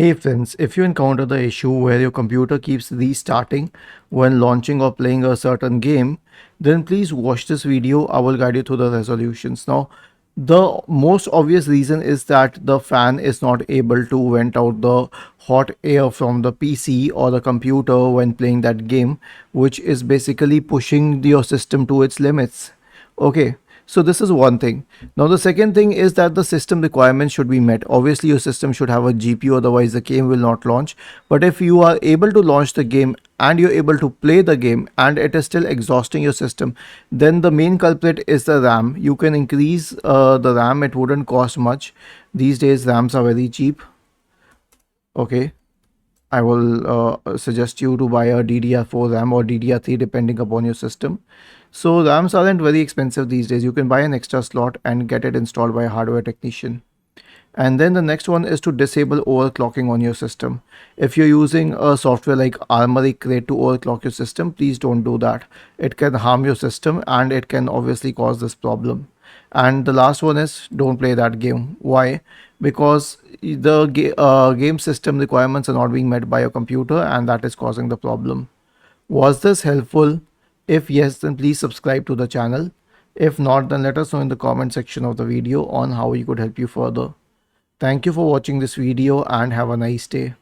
Hey friends, if you encounter the issue where your computer keeps restarting when launching or playing a certain game, then please watch this video. I will guide you through the resolutions. Now, the most obvious reason is that the fan is not able to vent out the hot air from the PC or the computer when playing that game, which is basically pushing your system to its limits. Okay, so this is one thing. Now the second thing is that the system requirements should be met. Obviously your system should have a GPU, otherwise the game will not launch. But if you are able to launch the game and you're able to play the game and it is still exhausting your system, then the main culprit is the RAM. You can increase the RAM, it wouldn't cost much. These days RAMs are very cheap. Okay, I will suggest you to buy a DDR4 RAM or DDR3 depending upon your system. So RAMs aren't very expensive these days. You can buy an extra slot and get it installed by a hardware technician. And then the next one is to disable overclocking on your system. If you're using a software like Armoury Crate to overclock your system, please don't do that. It can harm your system and it can obviously cause this problem. And the last one is don't play that game. Why? Because the game system requirements are not being met by your computer and that is causing the problem. Was this helpful? If yes, then please subscribe to the channel. If not, then let us know in the comment section of the video on how we could help you further. Thank you for watching this video and have a nice day.